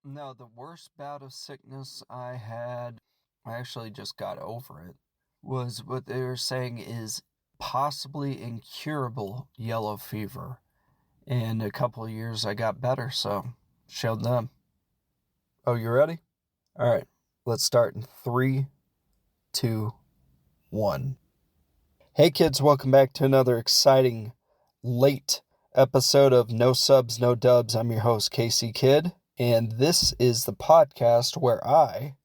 No, the worst bout of sickness I had, I actually just got over it, was what they were saying is possibly incurable yellow fever. In a couple of years, I got better, so showed them. Oh, you ready? All right, let's start in 3, 2, 1. Hey kids, welcome back to another exciting late episode of No Subs, No Dubs. I'm your host, Casey Kidd, and this is the podcast where I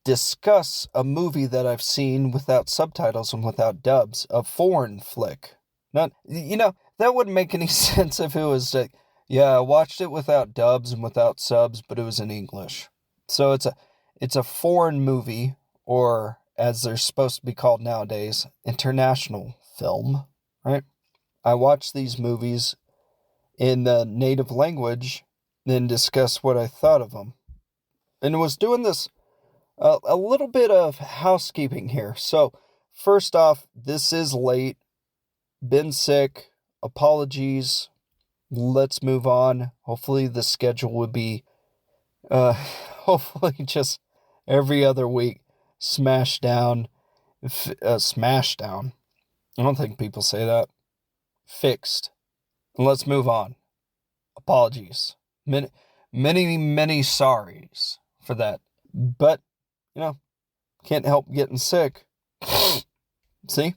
discuss a movie that I've seen without subtitles and without dubs, a foreign flick. Not, that wouldn't make any sense if it was like, yeah, I watched it without dubs and without subs, but it was in English. So it's a foreign movie, or as they're supposed to be called nowadays, international film, right? I watch these movies in the native language, then discuss what I thought of them. And I was doing this a little bit of housekeeping here. So, first off, this is late. Been sick. Apologies. Let's move on. Hopefully the schedule would be, hopefully just every other week. Smash down. Smash down. I don't think people say that. Fixed. And let's move on. Apologies. Many, many sorries for that. But, can't help getting sick. See?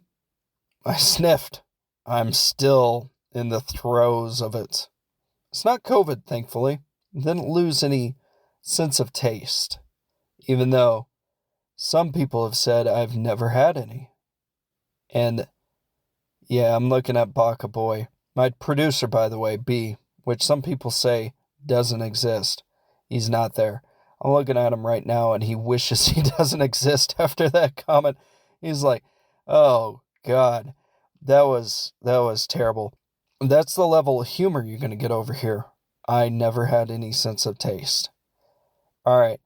I sniffed. I'm still in the throes of it. It's not COVID, thankfully. Didn't lose any sense of taste. Even though some people have said I've never had any. And, yeah, I'm looking at Baka Boy. My producer, by the way, B, which some people say doesn't exist. He's not there. I'm looking at him right now, and he wishes he doesn't exist after that comment. He's like, oh, God, that was terrible. That's the level of humor you're going to get over here. I never had any sense of taste. All right.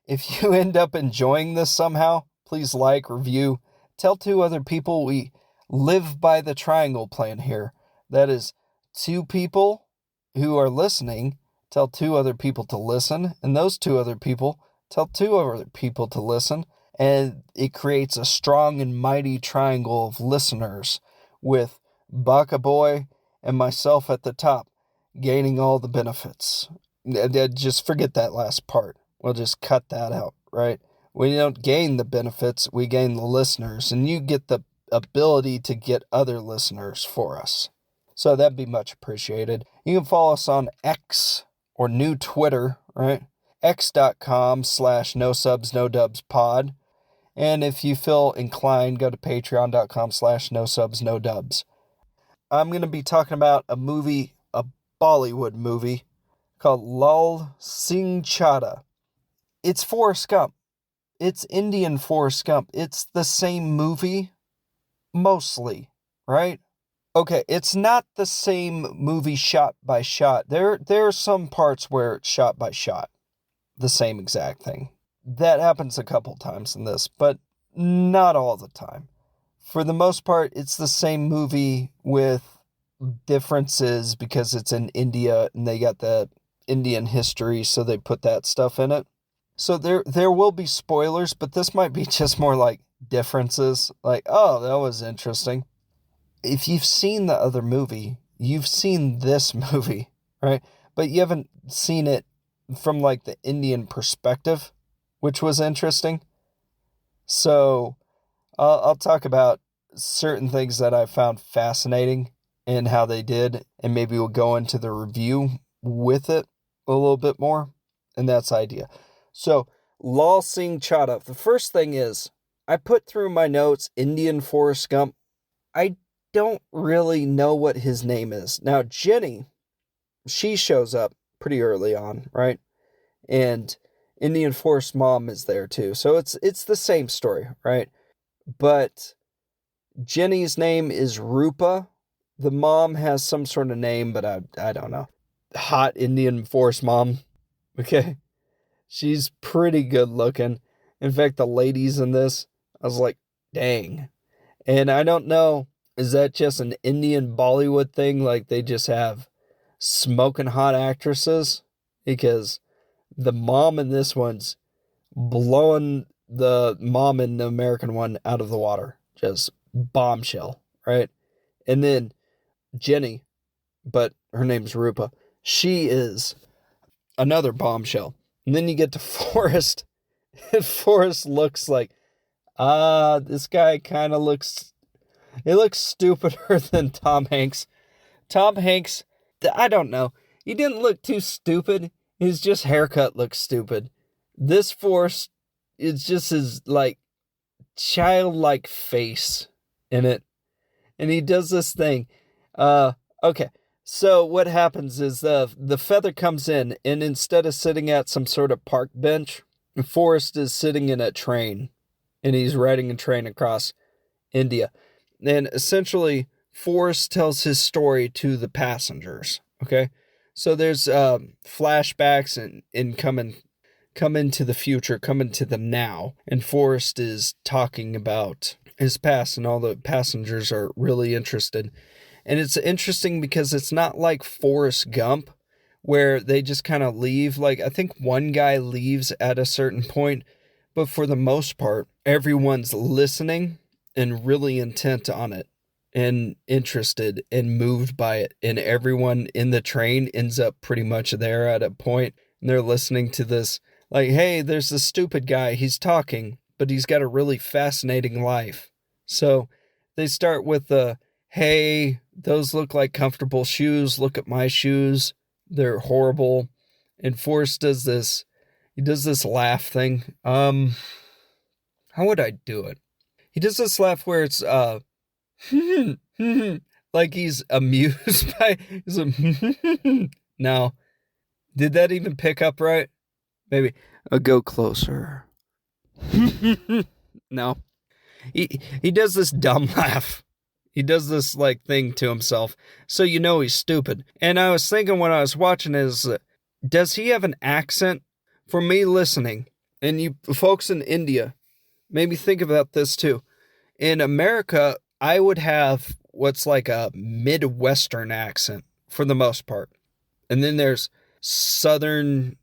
If you end up enjoying this somehow, please like, review, tell 2 other people. We live by the triangle plan here. That is 2 people who are listening tell 2 other people to listen, and those 2 other people tell 2 other people to listen, and it creates a strong and mighty triangle of listeners with Baka Boy and myself at the top, gaining all the benefits. Just forget that last part. We'll just cut that out, right? We don't gain the benefits, we gain the listeners, and you get the ability to get other listeners for us. So that'd be much appreciated. You can follow us on X, or new Twitter, right? x.com/no-subs-no-dubs-pod. And if you feel inclined, go to patreon.com/no-subs-no-dubs. I'm going to be talking about a movie, a Bollywood movie, called Laal Singh Chaddha. It's Forrest Gump. It's Indian Forrest Gump. It's the same movie, mostly, right? Okay, it's not the same movie shot by shot. There are some parts where it's shot by shot. The same exact thing. That happens a couple times in this, but not all the time. For the most part, it's the same movie with differences because it's in India and they got the Indian history, so they put that stuff in it. So there will be spoilers, but this might be just more like differences. Like, oh, that was interesting. If you've seen the other movie, you've seen this movie, right? But you haven't seen it from like the Indian perspective, which was interesting. So I'll talk about certain things that I found fascinating in how they did, and maybe we'll go into the review with it a little bit more, and that's the idea. So, Laal Singh Chaddha. The first thing is, I put through my notes Indian Forrest Gump. I don't really know what his name is. Now, Jenny, she shows up pretty early on, right? And Indian Forrest mom is there too. So it's the same story, right? But Jenny's name is Rupa. The mom has some sort of name, but I don't know. Hot Indian Forrest mom. Okay. She's pretty good looking. In fact, the ladies in this, I was like, dang. And I don't know, is that just an Indian Bollywood thing? Like they just have smoking hot actresses? Because The mom in this one's blowing the mom in the American one out of the water. Just bombshell, right? And then Jenny, but her name's Rupa, she is another bombshell. And then you get to Forrest, and Forrest looks like, this guy kind of looks, he looks stupider than Tom Hanks. Tom Hanks, I don't know. He didn't look too stupid. His just haircut looks stupid. This Forrest, it's just his, like, childlike face in it. And he does this thing. Okay. So what happens is the feather comes in, and instead of sitting at some sort of park bench, Forrest is sitting in a train, and he's riding a train across India. And essentially, Forrest tells his story to the passengers. Okay. So there's flashbacks and come into the future, come into the now. And Forrest is talking about his past, and all the passengers are really interested. And it's interesting because it's not like Forrest Gump, where they just kind of leave. Like, I think one guy leaves at a certain point, but for the most part, everyone's listening and really intent on it and interested and moved by it. And everyone in the train ends up pretty much there at a point, and they're listening to this. Like, hey, there's this stupid guy. He's talking, but he's got a really fascinating life. So they start with the, hey, those look like comfortable shoes. Look at my shoes. They're horrible. And Forrest does this. He does this laugh thing. How would I do it? He does this laugh where it's, like he's amused by, he's like, now, did that even pick up right? Maybe go closer. No. He does this dumb laugh. He does this like thing to himself, so you know he's stupid. And I was thinking when I was watching is, does he have an accent? For me listening, and you folks in India, maybe think about this too. In America, I would have what's like a Midwestern accent for the most part. And then there's Southern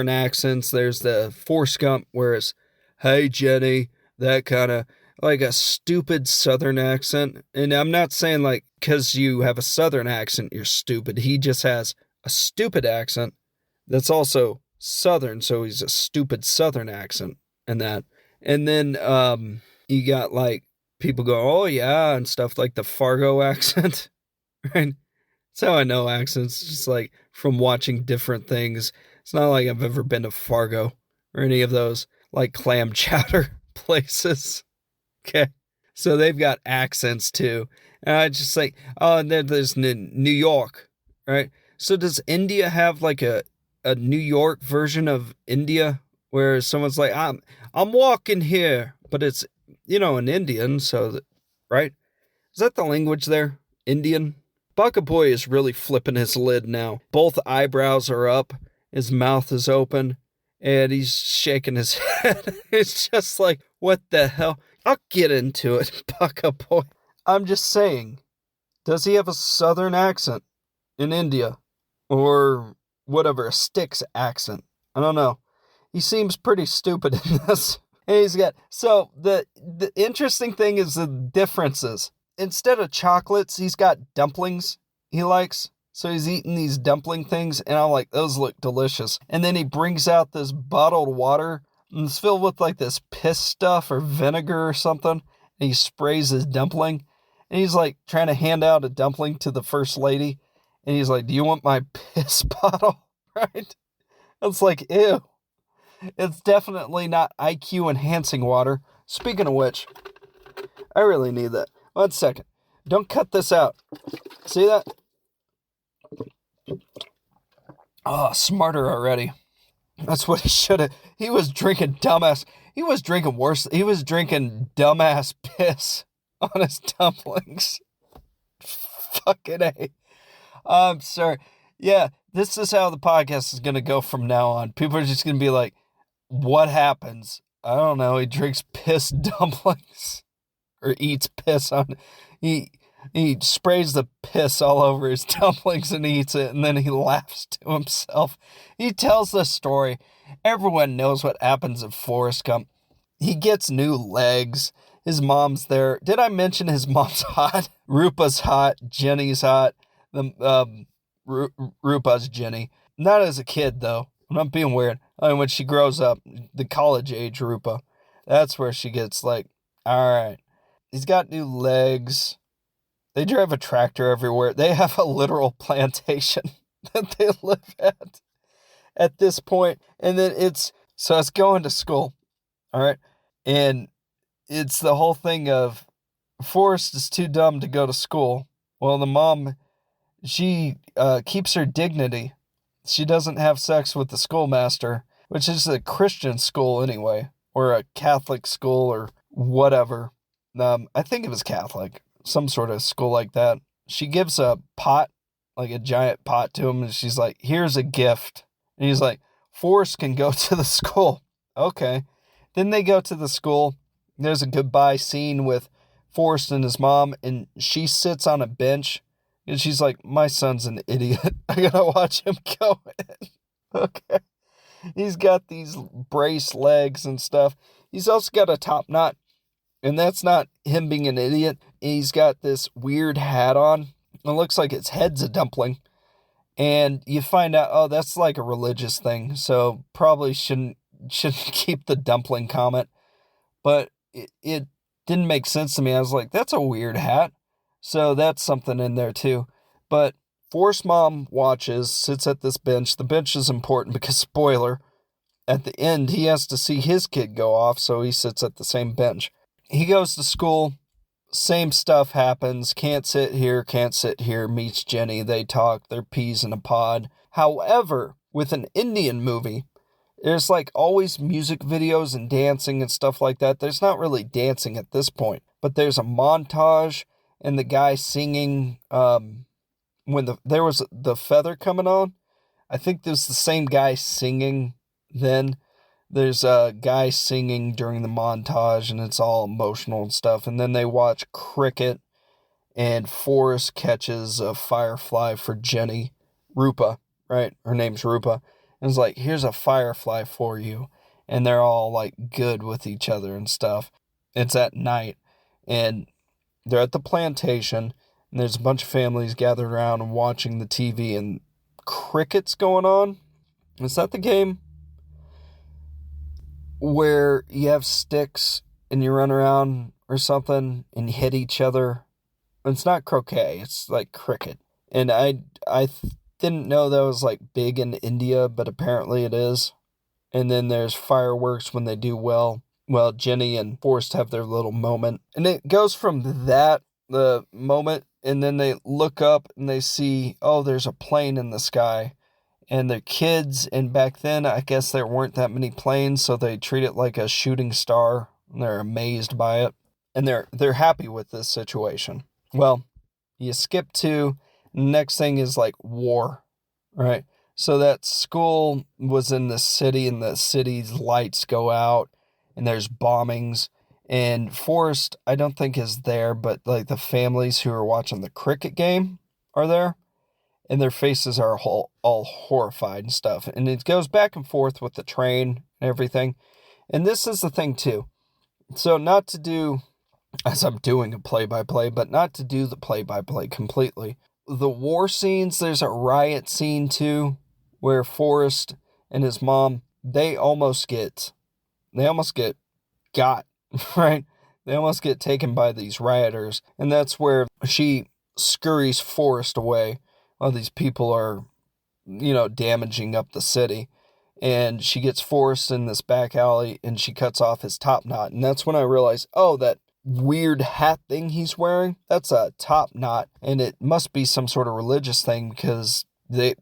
accents. There's the Forrest Gump, where it's, hey, Jenny, that kind of like a stupid Southern accent. And I'm not saying like because you have a Southern accent, you're stupid. He just has a stupid accent that's also Southern, so he's a stupid Southern accent and that. And then you got like people go, oh yeah, and stuff like the Fargo accent, right? That's how I know accents, just like from watching different things. It's not like I've ever been to Fargo or any of those like clam chowder places. Okay. So they've got accents too. And I just like, oh, and then there's New York, right? So does India have like a New York version of India where someone's like, I'm walking here, but it's, an Indian, so, right? Is that the language there? Indian? Baka Boy is really flipping his lid now. Both eyebrows are up, his mouth is open, and he's shaking his head. It's just like, what the hell? I'll get into it, Baka Boy. I'm just saying, does he have a Southern accent in India? Or whatever, a Styx accent? I don't know. He seems pretty stupid in this. And he's got, so the interesting thing is the differences. Instead of chocolates, he's got dumplings he likes. So he's eating these dumpling things, and I'm like, those look delicious. And then he brings out this bottled water, and it's filled with like this piss stuff or vinegar or something. And he sprays his dumpling. And he's like trying to hand out a dumpling to the first lady. And he's like, do you want my piss bottle? Right? It's like, ew. It's definitely not IQ enhancing water. Speaking of which, I really need that. 1 second. Don't cut this out. See that? Oh, smarter already. That's what he should have. He was drinking dumbass. He was drinking worse. He was drinking dumbass piss on his dumplings. Fucking A. I'm sorry. Yeah, this is how the podcast is going to go from now on. People are just going to be like, what happens? I don't know. He drinks piss dumplings. Or eats piss on... He sprays the piss all over his dumplings and eats it, and then he laughs to himself. He tells the story. Everyone knows what happens in Forrest Gump. He gets new legs. His mom's there. Did I mention his mom's hot? Rupa's hot. Jenny's hot. Rupa's Jenny. Not as a kid, though. I'm not being weird. I mean, when she grows up, the college age Rupa, that's where she gets like, all right. He's got new legs. They drive a tractor everywhere. They have a literal plantation that they live at this point. And then it's going to school. All right. And it's the whole thing of Forrest is too dumb to go to school. Well, the mom, she keeps her dignity. She doesn't have sex with the schoolmaster, which is a Christian school anyway, or a Catholic school or whatever. I think it was Catholic, some sort of school like that. She gives a pot, like a giant pot to him, and she's like, here's a gift. And he's like, Forrest can go to the school. Okay. Then they go to the school. There's a goodbye scene with Forrest and his mom, and she sits on a bench, and she's like, my son's an idiot. I gotta watch him go in. Okay. He's got these brace legs and stuff. He's also got a top knot, and that's not him being an idiot. He's got this weird hat on. It looks like his head's a dumpling. And you find out, oh, that's like a religious thing, so probably shouldn't keep the dumpling comment. But it didn't make sense to me. I was like, that's a weird hat. So that's something in there too. But Forrest's mom watches, sits at this bench. The bench is important because, spoiler, at the end, he has to see his kid go off, so he sits at the same bench. He goes to school. Same stuff happens. Can't sit here, meets Jenny. They talk. They're peas in a pod. However, with an Indian movie, there's like always music videos and dancing and stuff like that. There's not really dancing at this point, but there's a montage and the guy singing when there was the feather coming on. I think there's the same guy singing then. There's a guy singing during the montage, and it's all emotional and stuff. And then they watch cricket, and Forrest catches a firefly for Jenny. Rupa, right? Her name's Rupa. And it's like, here's a firefly for you. And they're all, like, good with each other and stuff. It's at night, and they're at the plantation, and there's a bunch of families gathered around and watching the TV, and cricket's going on. Is that the game where you have sticks and you run around or something and you hit each other? It's not croquet, it's like cricket. And I didn't know that was like big in India, but apparently it is. And then there's fireworks when they do well. Well, Jenny and Forrest have their little moment. And it goes from that, the moment, and then they look up and they see, oh, there's a plane in the sky. And they're kids, and back then, I guess there weren't that many planes, so they treat it like a shooting star, and they're amazed by it. And they're happy with this situation. Well, you skip to, next thing is like war, right? So that school was in the city, and the city's lights go out, and there's bombings. And Forrest, I don't think is there, but like the families who are watching the cricket game are there. And their faces are all horrified and stuff. And it goes back and forth with the train and everything. And this is the thing, too. So not to do, as I'm doing a play-by-play, but not to do the play-by-play completely. The war scenes, there's a riot scene, too, where Forrest and his mom, they almost get got, right? They almost get taken by these rioters. And that's where she scurries Forrest away. All these people are, damaging up the city. And she gets Forrest in this back alley, and she cuts off his top knot. And that's when I realized, oh, that weird hat thing he's wearing, that's a top knot. And it must be some sort of religious thing, because the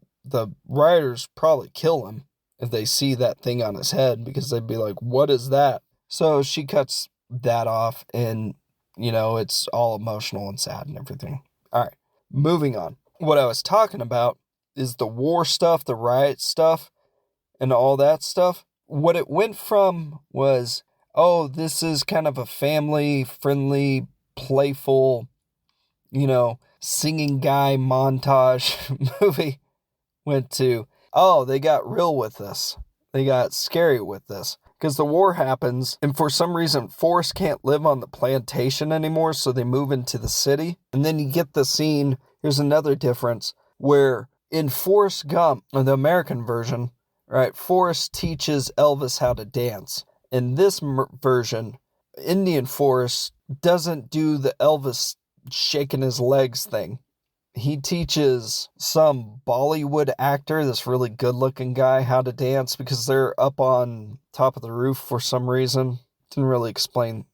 rioters probably kill him if they see that thing on his head, because they'd be like, what is that? So she cuts that off, and, it's all emotional and sad and everything. All right, moving on. What I was talking about is the war stuff, the riot stuff, and all that stuff. What it went from was, oh, this is kind of a family-friendly, playful singing guy montage movie went to, oh, they got real with this. They got scary with this. Because the war happens, and for some reason, Forrest can't live on the plantation anymore, so they move into the city. And then you get the scene, here's another difference, where in Forrest Gump, or the American version, right, Forrest teaches Elvis how to dance. In this version, Indian Forrest doesn't do the Elvis shaking his legs thing. He teaches some Bollywood actor, this really good-looking guy, how to dance because they're up on top of the roof for some reason. Didn't really explain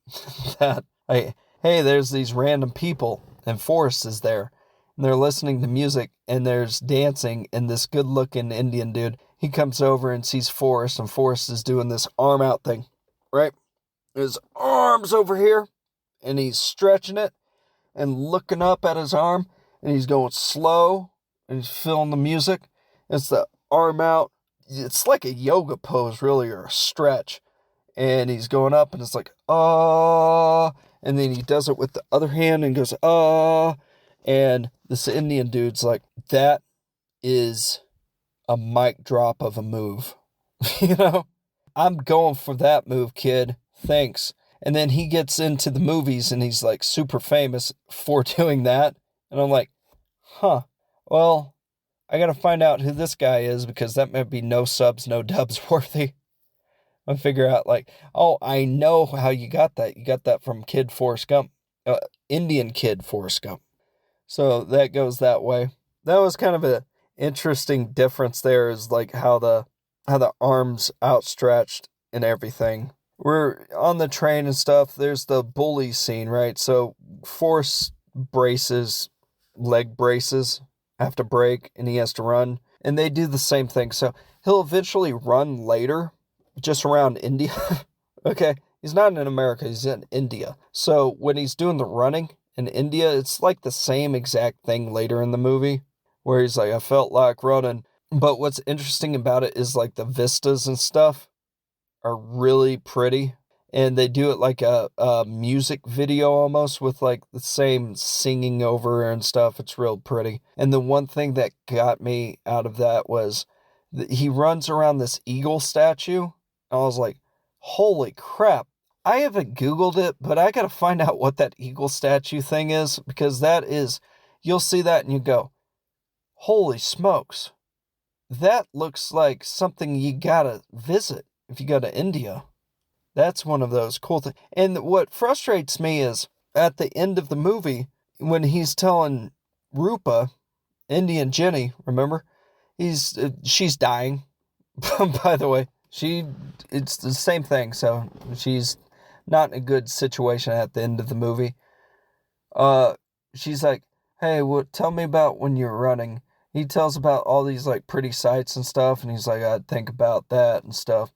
that. Hey, there's these random people, and Forrest is there. And they're listening to music, and there's dancing, and this good-looking Indian dude, he comes over and sees Forrest, and Forrest is doing this arm-out thing, right? His arm's over here, and he's stretching it and looking up at his arm, and he's going slow, and he's feeling the music. It's the arm out. It's like a yoga pose, really, or a stretch. And he's going up, and it's like, ah. And then he does it with the other hand and goes, ah. And this Indian dude's like, that is a mic drop of a move. I'm going for that move, kid. Thanks. And then he gets into the movies, and he's like super famous for doing that. And I'm like, well, I gotta find out who this guy is because that might be no subs, no dubs worthy. I figure out like, oh, I know how you got that. You got that from Kid Forrest Gump, Indian Kid Forrest Gump. So that goes that way. That was kind of an interesting difference there, is like how the arms outstretched and everything. We're on the train and stuff. There's the bully scene, right? So Forrest leg braces, have to break, and he has to run. And they do the same thing. So he'll eventually run later, just around India. Okay? He's not in America, he's in India. So when he's doing the running in India, it's like the same exact thing later in the movie, where he's like, I felt like running. But what's interesting about it is like the vistas and stuff are really pretty, and they do it like a music video almost, with like the same singing over and stuff. It's real pretty. And the one thing that got me out of that was that he runs around this eagle statue. I was like, holy crap. I haven't Googled it, but I gotta find out what that eagle statue thing is, because that is, you'll see that and you go, holy smokes. That looks like something you gotta visit if you go to India. That's one of those cool things. And what frustrates me is at the end of the movie, when he's telling Rupa, Indian Jenny, remember? She's dying. By the way, it's the same thing. So she's not in a good situation at the end of the movie. She's like, hey, tell me about when you're running. He tells about all these like pretty sights and stuff, and he's like, I'd think about that and stuff.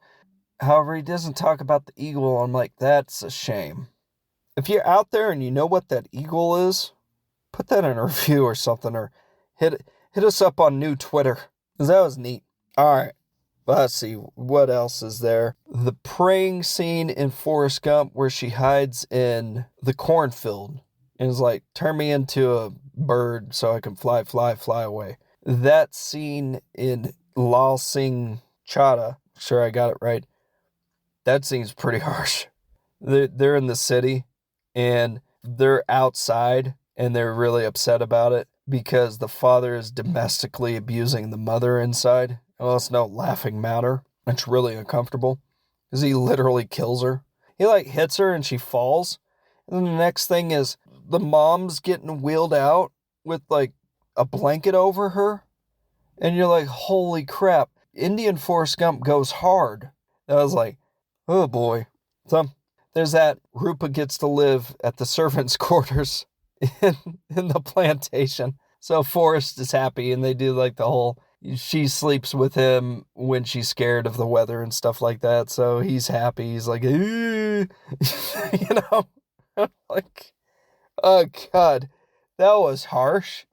However, he doesn't talk about the eagle. I'm like, that's a shame. If you're out there and you know what that eagle is, put that in a review or something, or hit us up on new Twitter, because that was neat. All right, let's see, what else is there? The praying scene in Forrest Gump where she hides in the cornfield and is like, turn me into a bird so I can fly away. That scene in Laal Singh Chaddha, sure I got it right, that seems pretty harsh. They're in the city, and they're outside, and they're really upset about it because the father is domestically abusing the mother inside. Well, it's no laughing matter. It's really uncomfortable because he literally kills her. He like hits her and she falls. And then the next thing is the mom's getting wheeled out with like a blanket over her. And you're like, holy crap. Indian Forrest Gump goes hard. I was like, oh boy. So there's that. Rupa gets to live at the servants' quarters in the plantation. So Forrest is happy, and they do like the whole, she sleeps with him when she's scared of the weather and stuff like that. So he's happy. He's like, like, oh God, that was harsh.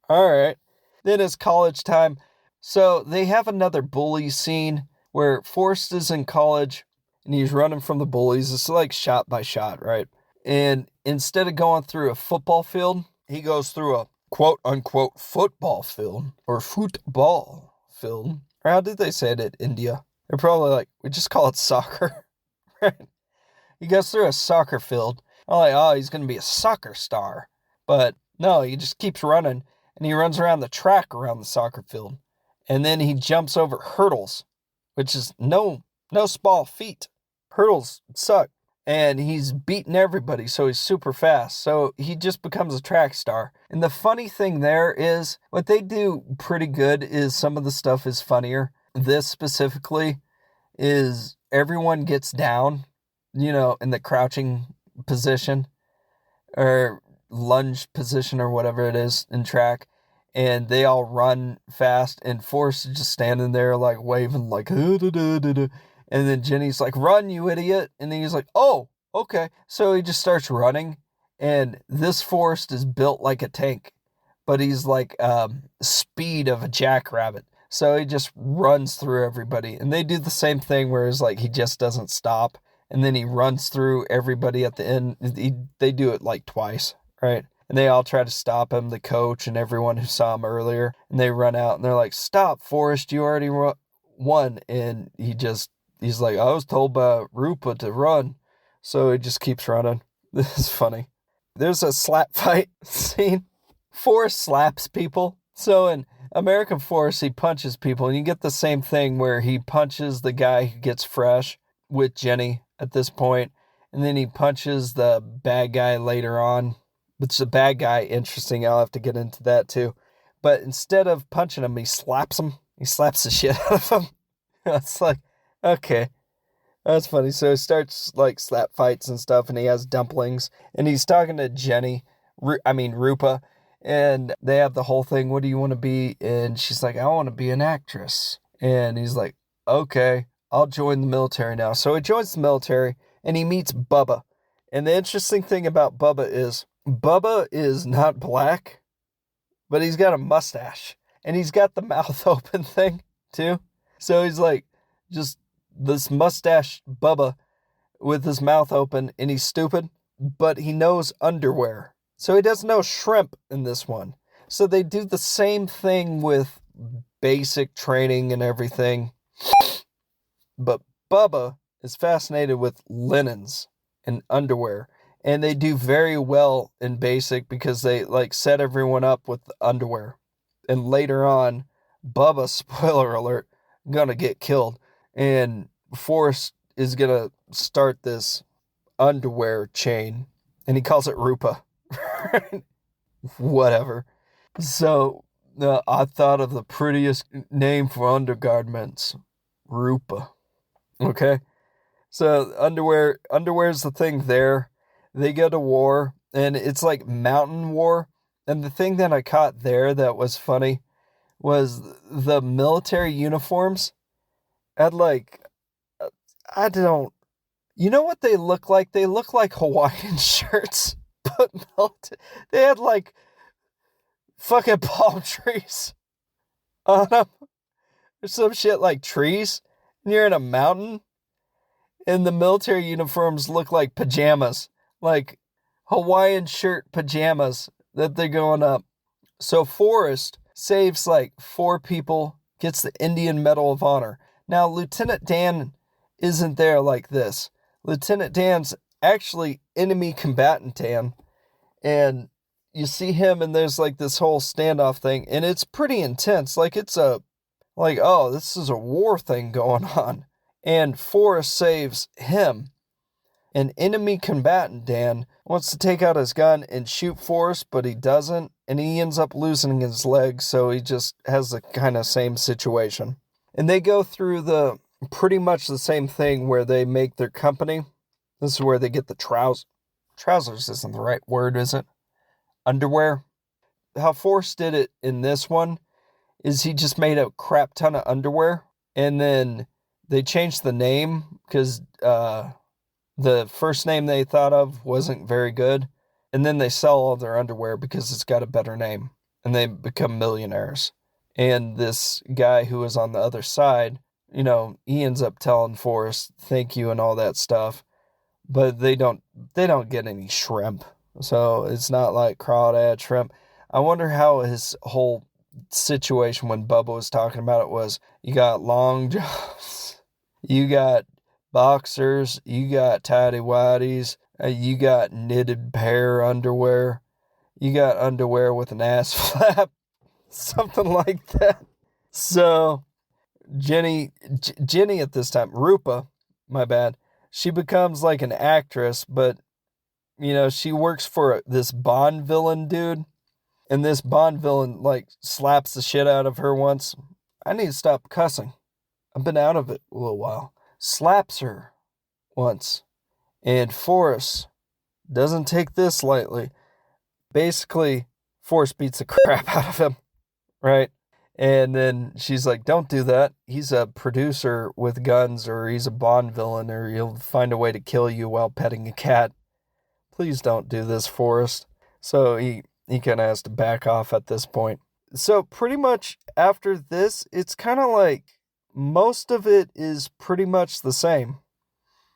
All right. Then it's college time. So they have another bully scene where Forrest is in college and he's running from the bullies. It's like shot by shot, right? And instead of going through a football field, he goes through a quote-unquote football field, or football field. Or how did they say it in India? They're probably like, we just call it soccer. Right? He goes through a soccer field. I'm like, oh, he's going to be a soccer star. But no, he just keeps running, and he runs around the track around the soccer field. And then he jumps over hurdles, which is no small feat. Hurdles suck. And he's beating everybody, so he's super fast. So he just becomes a track star. And the funny thing there is, what they do pretty good is some of the stuff is funnier. This specifically is everyone gets down, in the crouching position or lunge position or whatever it is in track. And they all run fast, and Forrest is just standing there like waving like, and then Jenny's like, run, you idiot. And then he's like, oh, okay. So he just starts running, and this Forrest is built like a tank, but he's like speed of a jackrabbit. So he just runs through everybody. And they do the same thing where it's like he just doesn't stop. And then he runs through everybody at the end. They do it like twice, right? And they all try to stop him, the coach and everyone who saw him earlier. And they run out and they're like, stop, Forrest, you already won. And he's like, I was told by Rupa to run. So he just keeps running. This is funny. There's a slap fight scene. Forrest slaps people. So in American Forrest, he punches people. And you get the same thing where he punches the guy who gets fresh with Jenny at this point. And then he punches the bad guy later on. Which the bad guy, interesting. I'll have to get into that too. But instead of punching him, he slaps him. He slaps the shit out of him. It's like, okay. That's funny. So he starts like slap fights and stuff, and he has dumplings. And he's talking to Jenny, Rupa. And they have the whole thing, what do you want to be? And she's like, I want to be an actress. And he's like, okay, I'll join the military now. So he joins the military, and he meets Bubba. And the interesting thing about Bubba is not black, but he's got a mustache. And he's got the mouth open thing, too. So he's like, just this mustache Bubba with his mouth open, and he's stupid, but he knows underwear. So he doesn't know shrimp in this one. So they do the same thing with basic training and everything. But Bubba is fascinated with linens and underwear. And they do very well in basic because they like set everyone up with the underwear. And later on, Bubba, spoiler alert, gonna get killed. And Forrest is gonna start this underwear chain. And he calls it Rupa. Whatever. So I thought of the prettiest name for undergarments. Rupa. Okay? So underwear's the thing there. They go to war, and it's like mountain war. And the thing that I caught there that was funny was the military uniforms had like, you know what they look like? They look like Hawaiian shirts, but melted. They had like fucking palm trees on them. Or some shit like trees. And you're in a mountain, and the military uniforms look like pajamas. Like Hawaiian shirt pajamas that they're going up. So Forrest saves like 4 people, gets the Indian Medal of Honor. Now, Lieutenant Dan isn't there like this. Lieutenant Dan's actually enemy combatant Dan. And you see him, and there's like this whole standoff thing. And it's pretty intense. Like this is a war thing going on. And Forrest saves him. An enemy combatant, Dan, wants to take out his gun and shoot Forrest, but he doesn't, and he ends up losing his leg, so he just has the kind of same situation. And they go through pretty much the same thing where they make their company. This is where they get the trousers. Trousers isn't the right word, is it? Underwear. How Forrest did it in this one is he just made a crap ton of underwear, and then they changed the name because the first name they thought of wasn't very good. And then they sell all their underwear because it's got a better name. And they become millionaires. And this guy who was on the other side, he ends up telling Forrest thank you and all that stuff. But they don't get any shrimp. So it's not like crawdad shrimp. I wonder how his whole situation when Bubba was talking about it was. You got long johns, you got boxers, you got tidy whities, you got knitted pair underwear, you got underwear with an ass flap, something like that. So Jenny at this time, Rupa, my bad, she becomes like an actress, but she works for this Bond villain dude, and this Bond villain like slaps the shit out of her once. I need to stop cussing. I've been out of it a little while. Slaps her once, and Forrest doesn't take this lightly. Basically, Forrest beats the crap out of him, right? And then she's like, don't do that. He's a producer with guns, or he's a Bond villain, or he'll find a way to kill you while petting a cat. Please don't do this, Forrest. So he kind of has to back off at this point. So pretty much after this, it's kind of like most of it is pretty much the same.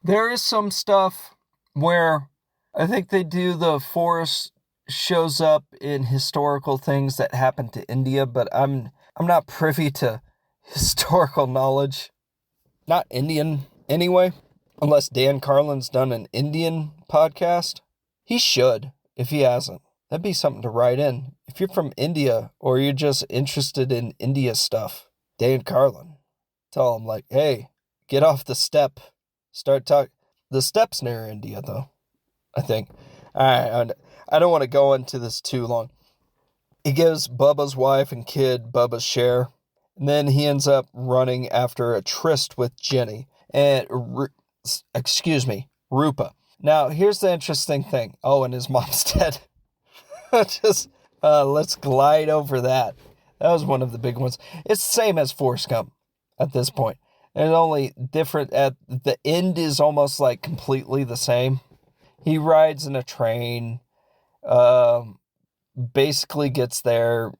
There is some stuff where I think they do the Forrest shows up in historical things that happen to India, but I'm not privy to historical knowledge. Not Indian, anyway. Unless Dan Carlin's done an Indian podcast. He should, if he hasn't. That'd be something to write in. If you're from India, or you're just interested in India stuff, Dan Carlin, tell him, like, hey, get off the step. Start talking. The step's near India, though, I think. I don't want to go into this too long. He gives Bubba's wife and kid Bubba's share, and then he ends up running after a tryst with Jenny. And, Rupa. Now, here's the interesting thing. Oh, and his mom's dead. Let's glide over that. That was one of the big ones. It's the same as Forrest Gump at this point. It's only different. At the end is almost like completely the same. He rides in a train, basically gets there.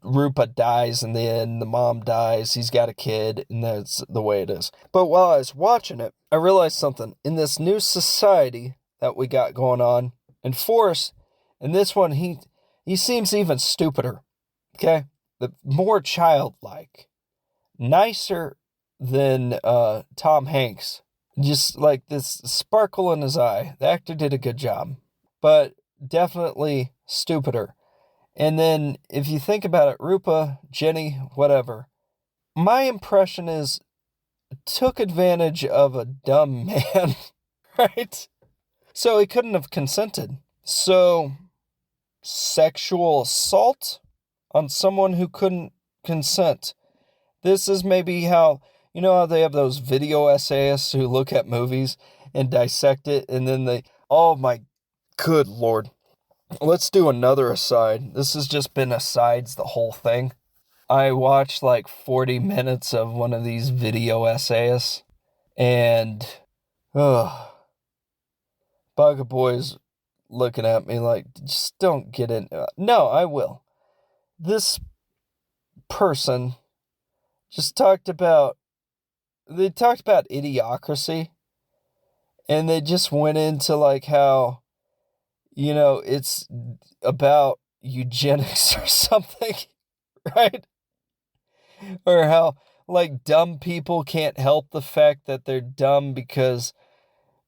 Rupa dies in the end. The mom dies. He's got a kid, and that's the way it is. But while I was watching it, I realized something. In this new society that we got going on, and Forrest, in this one, he seems even stupider. Okay? The more childlike. Nicer than Tom Hanks. Just like this sparkle in his eye. The actor did a good job. But definitely stupider. And then, if you think about it, Rupa, Jenny, whatever, my impression is took advantage of a dumb man, right? So he couldn't have consented. So, sexual assault on someone who couldn't consent. This is maybe how they have those video essayists who look at movies and dissect it, and then oh my good Lord. Let's do another aside. This has just been asides the whole thing. I watched like 40 minutes of one of these video essayists, and Bugga Boy's looking at me like, just don't get in. No, I will. This person just talked about idiocracy, and they just went into like how it's about eugenics or something, right? Or how, like, dumb people can't help the fact that they're dumb because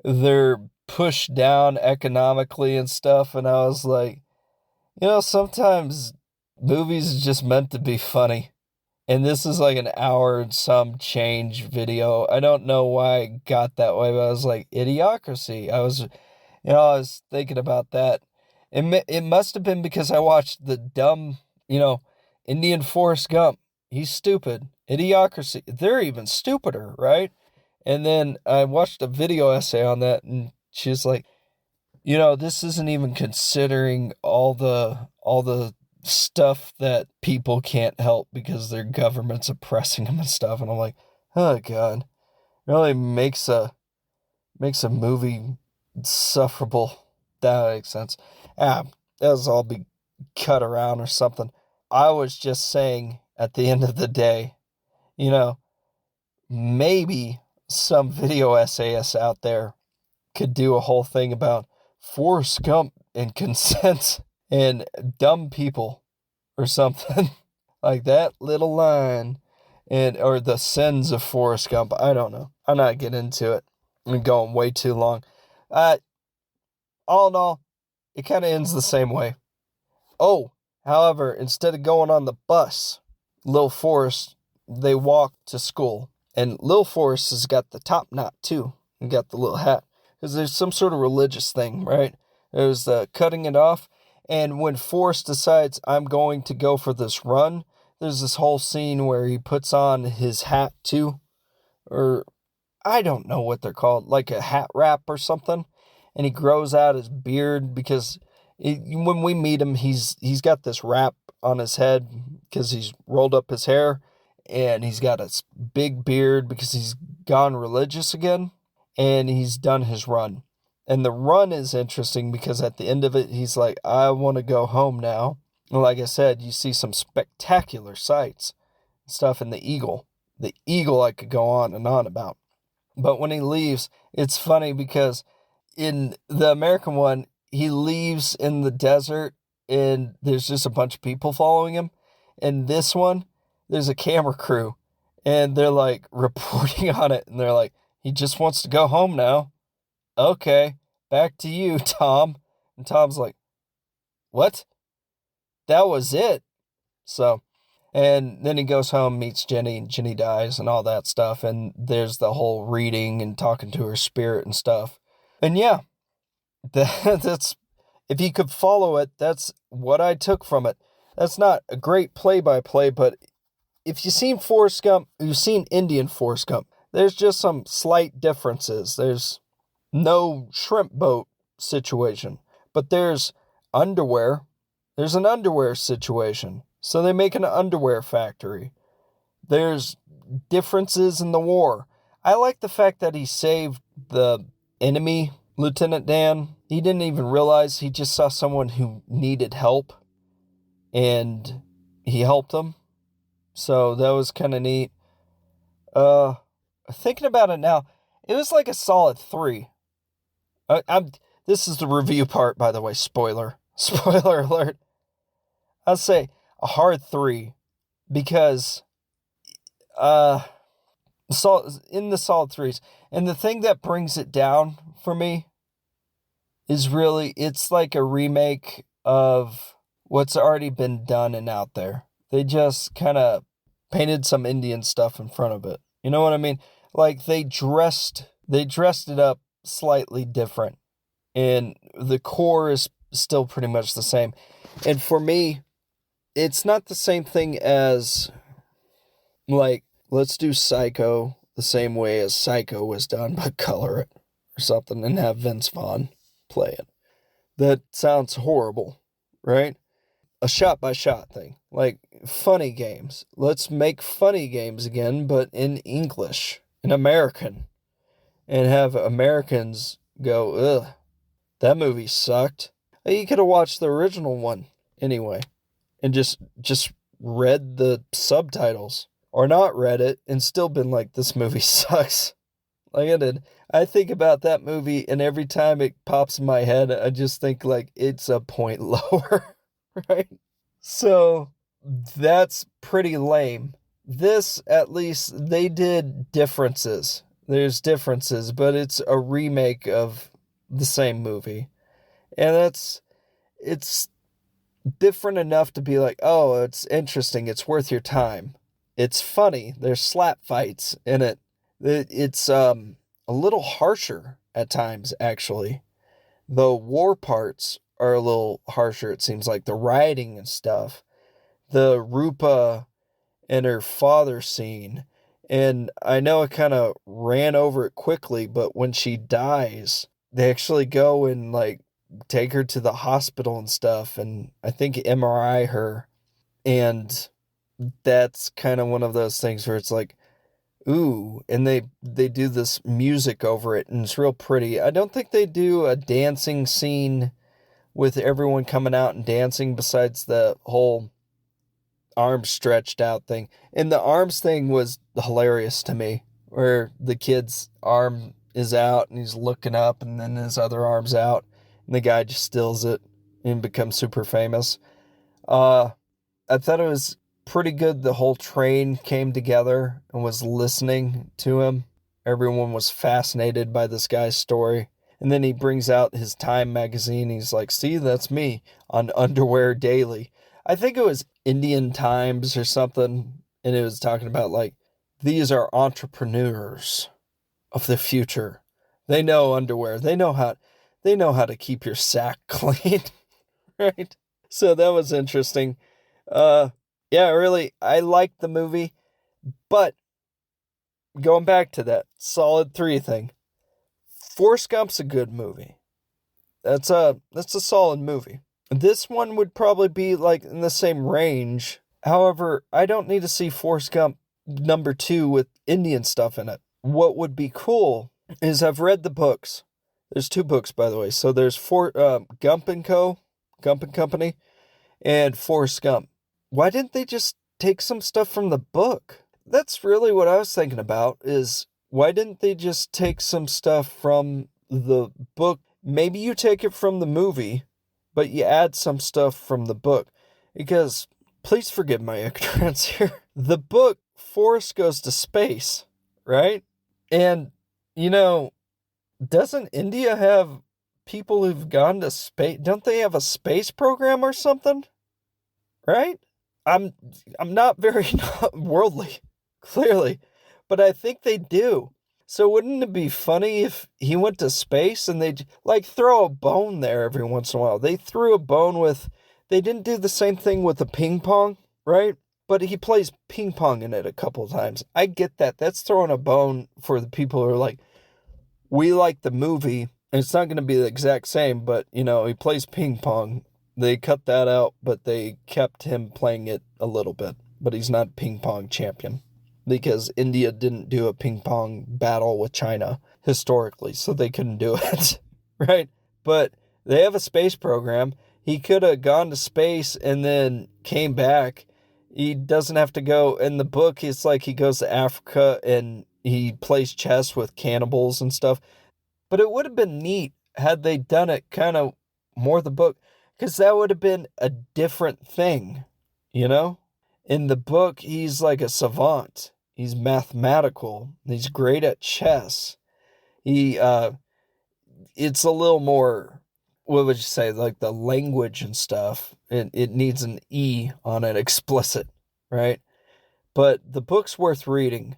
they're pushed down economically and stuff. And I was like, sometimes movies is just meant to be funny. And this is like an hour and some change video. I don't know why I got that way, but I was like, idiocracy. I was thinking about that. It must have been because I watched the dumb, Indian Forrest Gump. He's stupid. Idiocracy. They're even stupider, right? And then I watched a video essay on that, and she's like, this isn't even considering all the stuff that people can't help because their government's oppressing them and stuff. And I'm like, oh God, it really makes a movie insufferable. That makes sense. That'll all be cut around or something. I was just saying at the end of the day, maybe some video essayists out there could do a whole thing about Forrest Gump and consent and dumb people or something. Like that little line. Or the sins of Forrest Gump. I don't know. I'm not getting into it. I'm going way too long. All in all, it kind of ends the same way. Oh, however, instead of going on the bus, Lil Forrest, they walk to school. And Lil Forrest has got the top knot too. And got the little hat. Because there's some sort of religious thing, right? There's cutting it off. And when Forrest decides, I'm going to go for this run, there's this whole scene where he puts on his hat too. Or I don't know what they're called. Like a hat wrap or something. And he grows out his beard because when we meet him, he's got this wrap on his head because he's rolled up his hair. And he's got a big beard because he's gone religious again. And he's done his run. And the run is interesting because at the end of it, he's like, I want to go home now. And like I said, you see some spectacular sights. Stuff in the Eagle. The Eagle I could go on and on about. But when he leaves, it's funny because in the American one, he leaves in the desert and there's just a bunch of people following him. In this one, there's a camera crew and they're like reporting on it. And they're like, he just wants to go home now. Okay, back to you, Tom. And Tom's like, what? That was it. So, and then he goes home, meets Jenny, and Jenny dies and all that stuff. And there's the whole reading and talking to her spirit and stuff. And yeah, that's, if you could follow it, that's what I took from it. That's not a great play-by-play, but if you've seen Forrest Gump, you've seen Indian Forrest Gump, there's just some slight differences. There's no shrimp boat situation, but there's underwear. There's an underwear situation. So they make an underwear factory. There's differences in the war. I like the fact that he saved the enemy, Lieutenant Dan. He didn't even realize. He just saw someone who needed help, and he helped them. So that was kind of neat. Thinking about it now, it was like a solid 3. This is the review part, by the way. Spoiler alert. I'll say a hard 3 because in the solid 3s. And the thing that brings it down for me is really, it's like a remake of what's already been done and out there. They just kind of painted some Indian stuff in front of it. You know what I mean? Like they dressed it up slightly different. And the core is still pretty much the same. And for me, it's not the same thing as, like, let's do Psycho the same way as Psycho was done, but color it or something and have Vince Vaughn play it. That sounds horrible, right? A shot-by-shot thing. Like, funny games. Let's make funny games again, but in English, in American. And have Americans go, ugh, that movie sucked. You could have watched the original one anyway. And just read the subtitles. Or not read it and still been like, this movie sucks. Like I did. I think about that movie and every time it pops in my head, I just think like it's a point lower. Right? So that's pretty lame. This, at least, they did differences. There's differences, but it's a remake of the same movie. And it's different enough to be like, oh, it's interesting. It's worth your time. It's funny. There's slap fights in it. It's a little harsher at times, actually. The war parts are a little harsher, it seems like. The rioting and stuff. The Rupa and her father scene. And I know I kind of ran over it quickly, but when she dies, they actually go and, like, take her to the hospital and stuff, and I think MRI her. And that's kind of one of those things where it's like, ooh, and they do this music over it, and it's real pretty. I don't think they do a dancing scene with everyone coming out and dancing besides the whole arms stretched out thing. And the arms thing was hilarious to me, where the kid's arm is out and he's looking up and then his other arm's out. And the guy just steals it and becomes super famous. I thought it was pretty good. The whole train came together and was listening to him. Everyone was fascinated by this guy's story. And then he brings out his Time magazine. He's like, see, that's me on Underwear Daily. I think it was Indian Times or something. And it was talking about like, these are entrepreneurs of the future. They know underwear. They know how to keep your sack clean. Right? So that was interesting. Yeah, really, I liked the movie, but going back to that solid 3 thing, Forrest Gump's a good movie. That's a solid movie. This one would probably be like in the same range. However, I don't need to see Forrest Gump number 2 with Indian stuff in it. What would be cool is I've read the books. There's 2 books, by the way. So there's Gump and Company, and Forrest Gump. Why didn't they just take some stuff from the book? That's really what I was thinking about, is why didn't they just take some stuff from the book? Maybe you take it from the movie, but you add some stuff from the book. Because, please forgive my ignorance here, the book, Forrest Goes to Space, right? And, doesn't India have people who've gone to space? Don't they have a space program or something? Right? I'm not very worldly, clearly, but I think they do. So wouldn't it be funny if he went to space and they'd like throw a bone there every once in a while? They threw a bone they didn't do the same thing with the ping pong, right? But he plays ping pong in it a couple of times. I get that. That's throwing a bone for the people who are like, we like the movie, and it's not going to be the exact same, but, he plays ping pong. They cut that out, but they kept him playing it a little bit. But he's not ping pong champion because India didn't do a ping pong battle with China historically, so they couldn't do it, right? But they have a space program. He could have gone to space and then came back. He doesn't have to go. In the book, it's like he goes to Africa and he plays chess with cannibals and stuff. But it would have been neat had they done it kind of more the book. Because that would have been a different thing, In the book, he's like a savant. He's mathematical. He's great at chess. It's a little more, what would you say, like the language and stuff. It needs an E on it, explicit, right? But the book's worth reading.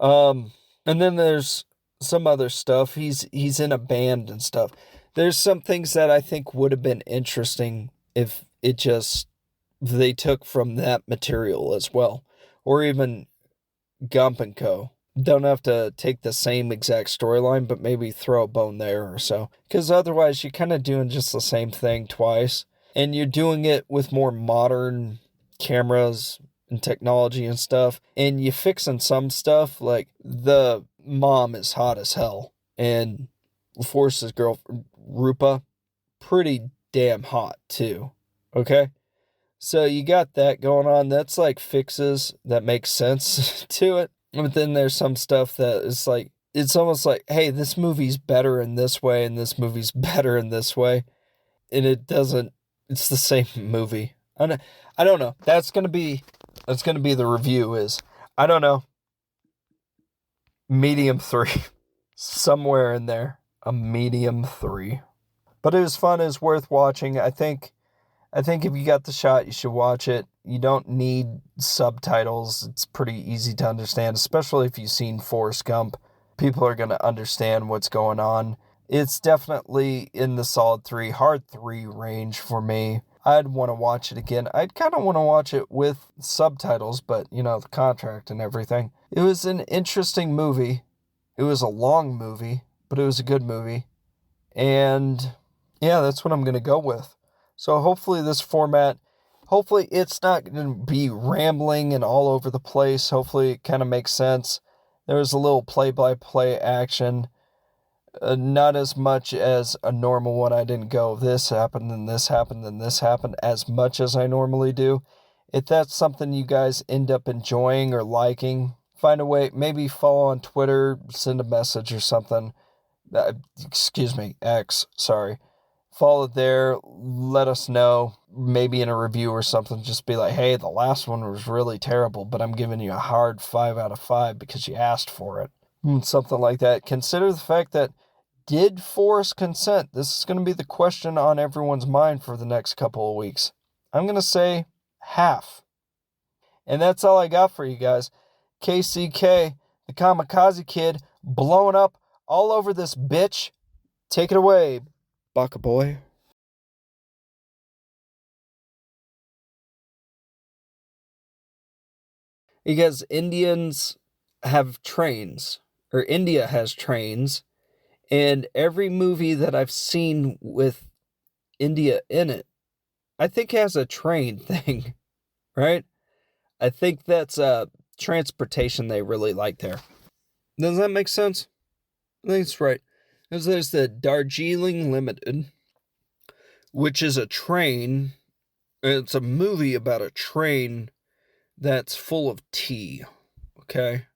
And then there's some other stuff. He's in a band and stuff. There's some things that I think would have been interesting if they took from that material as well. Or even Gump and Co. Don't have to take the same exact storyline, but maybe throw a bone there or so. Because otherwise you're kind of doing just the same thing twice. And you're doing it with more modern cameras and technology and stuff. And you're fixing some stuff, like the mom is hot as hell. And Forrest's girlfriend, Rupa, pretty damn hot too. Okay? So you got that going on. That's like fixes that make sense to it. But then there's some stuff that is like, it's almost like, hey, this movie's better in this way and this movie's better in this way. And it's the same movie. I don't know. That's going to be the review is, I don't know, medium 3. Somewhere in there. A medium 3. But it was fun. It was worth watching. I think if you got the shot, you should watch it. You don't need subtitles. It's pretty easy to understand, especially if you've seen Forrest Gump. People are going to understand what's going on. It's definitely in the solid 3, hard 3 range for me. I'd want to watch it again. I'd kind of want to watch it with subtitles, but, the contract and everything. It was an interesting movie. It was a long movie, but it was a good movie. And yeah, that's what I'm going to go with. So hopefully this format, hopefully it's not going to be rambling and all over the place. Hopefully it kind of makes sense. There was a little play-by-play action. Not as much as a normal one. I didn't go, this happened, then this happened, then this happened, as much as I normally do. If that's something you guys end up enjoying or liking, find a way, maybe follow on Twitter, send a message or something. X, sorry. follow it there. Let us know, maybe in a review or something. Just be like, hey, the last one was really terrible, but I'm giving you a hard 5 out of 5 because you asked for it. Something like that. Consider the fact that, did Forrest consent? This is going to be the question on everyone's mind for the next couple of weeks. I'm going to say half. And that's all I got for you guys. KCK, the Kamikaze Kid, blowing up all over this bitch. Take it away, Baka Boy. Because Indians have trains, or India has trains, and every movie that I've seen with India in it, I think has a train thing, right? I think that's transportation they really like there. Does that make sense? I think it's right. Because there's the Darjeeling Limited, which is a train. It's a movie about a train that's full of tea. Okay.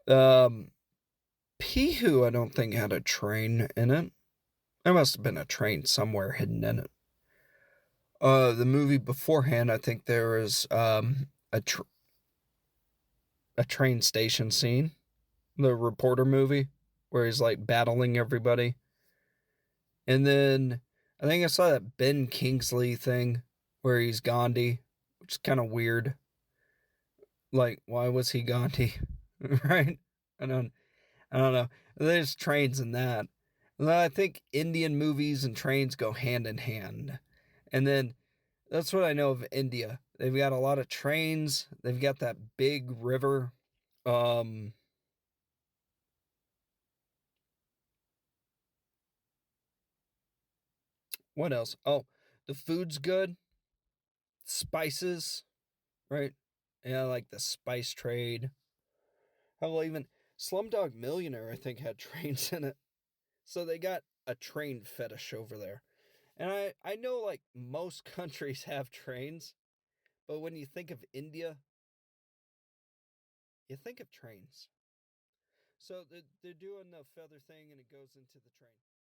Pihu, I don't think had a train in it. There must have been a train somewhere hidden in it. The movie beforehand, I think there was a train station scene, the reporter movie, where he's like battling everybody. And then I think I saw that Ben Kingsley thing where he's Gandhi, which is kind of weird. Like, why was he Gandhi? Right? I don't know. There's trains in that. I think Indian movies and trains go hand in hand. And then that's what I know of India. They've got a lot of trains. They've got that big river. Um, what else? Oh, the food's good. Spices, right? Yeah, like the spice trade. Hell, even Slumdog Millionaire, I think, had trains in it. So they got a train fetish over there. And I know, like, most countries have trains, but when you think of India, you think of trains. So they're doing the feather thing and it goes into the train.